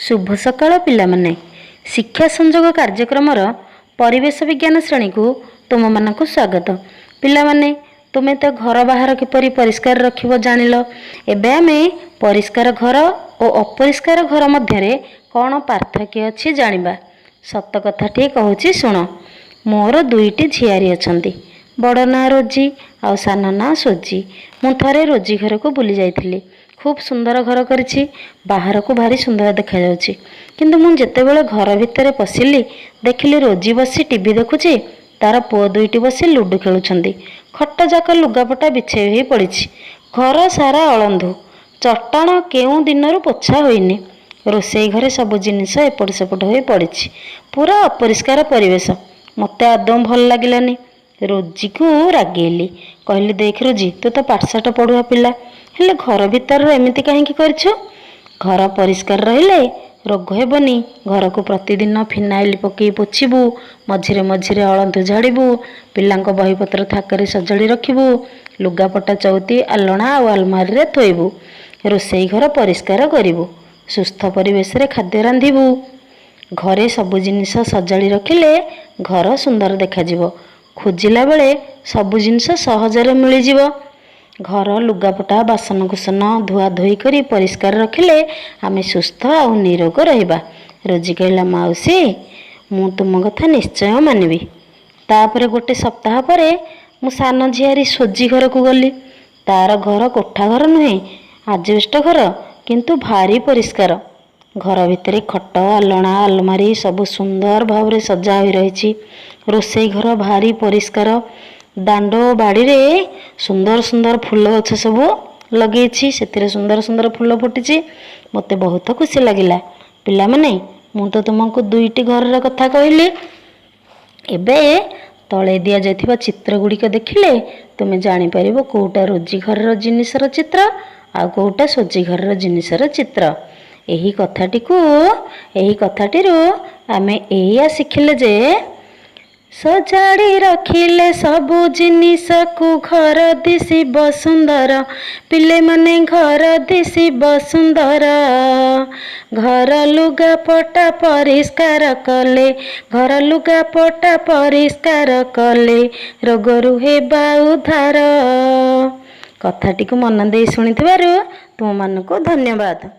शुभ सकाळ पिलामाने शिक्षा संजोग कार्यक्रमर परिवेश विज्ञान श्रेणी को तुम मानक स्वागत। पिलामाने तुमे तो घर बाहर किपरि परिष्कार रखिबो जानिलो। एबे आमे परिष्कार घर और अपरिष्कार घर मध्य कौन पार्थक्य अछि जानिबा। सत कथाटी कहूची शुण। मोर दुईटी झियारी अछंती। बड़ ना रोजी आ सान ना सोजी। मु थरे रोजी घर को बुली जाइथिली। खूब सुंदर घर करिछि। बाहर को भारी सुंदर देखा जाउछि। किंतु मु जेतेबेले घर भितर पशिली देखिली रोजी बसी टीवी देखुछि। तार पुओ दुईटी बसी लुडु खेलुछंती। खट जाक लुगापटा बिछे होई पड़िछि। घर सारा अलंधु चट्टाण केउ दिनरु पोछा होइनि। रोसई घरे सब जिनिस एपट सेपट होई पड़िछि। पूरा अपरिष्कार परिवेश। मते आदौ भल लागिलानी। रोजी को रागेली। कहली देख रोजी तू तो पाठशाठ पढ़ुआ पिला हेले घर भीतर एमती कहीं करछु। घर परिष्कार रहिले रोग हेबनी। घर को प्रतिदिन फिनाइल पकई पोछिबू। मझिरे मझिरे अलंधु झाड़िबू। पिलांको बहीपत्र थाकरे सजाड़ी रखिबू। लुगापटा चौती आलना और आलमारी रे थोइबू। रोसई घर परिष्कार करिबू। सुस्थ परिवेश रे खाद्य रांधिबू। घरे सबु जिनिस सजाड़ी रखिले घर सुंदर देखा जिवो। खोजिला बेले सबु जिनिस सहजरे मिली जिवो। घर लुगापटा बासन कुसन धुआ धोई करी परिष्कार रखिले आमे सुस्थ और निरोग रहिबा। रोजी कहला माउसी मु तुम कथा निश्चय मानिबी। तापरे गोटे सप्ताह परे मु सान झियारी सोजी घर को गली। तार घर कोठा घर नुहे आजबेस्ट घर किंतु भारी परिष्कार। घर भितर खट आलना आलमारी सब सुंदर भाव सजा हो रही। रोसई घर भारी परिष्कार। दांड बाड़ी रे सुंदर सुंदर फूल गछ सब लगे से सुंदर सुंदर फूल फुटी। मते बहुत खुशी लगिला। पिला माने मु तो तुमको दुईटी घर कथा कहली। एबे तले दिया जाइथिबा चित्र गुड़िक देखिले तुमे जानी परिबो कोउटा रोजी घर जिनिसर चित्र आ कोउटा सोजी घर जिनिसर चित्र। एही कथाटी आमे एया शिखिले जे सजाड़ी रखिले सबु जिनिस को घर दिसिब सुंदर। पिले माने घर दिसिब सुंदर। घर लुगा पटा परिष्कार कले घर लुगा पटा परिष्कार कले रोगरु हेबा उद्धार। कथाटी को मन दे शुणिथिबारु तुम मानकु धन्यवाद।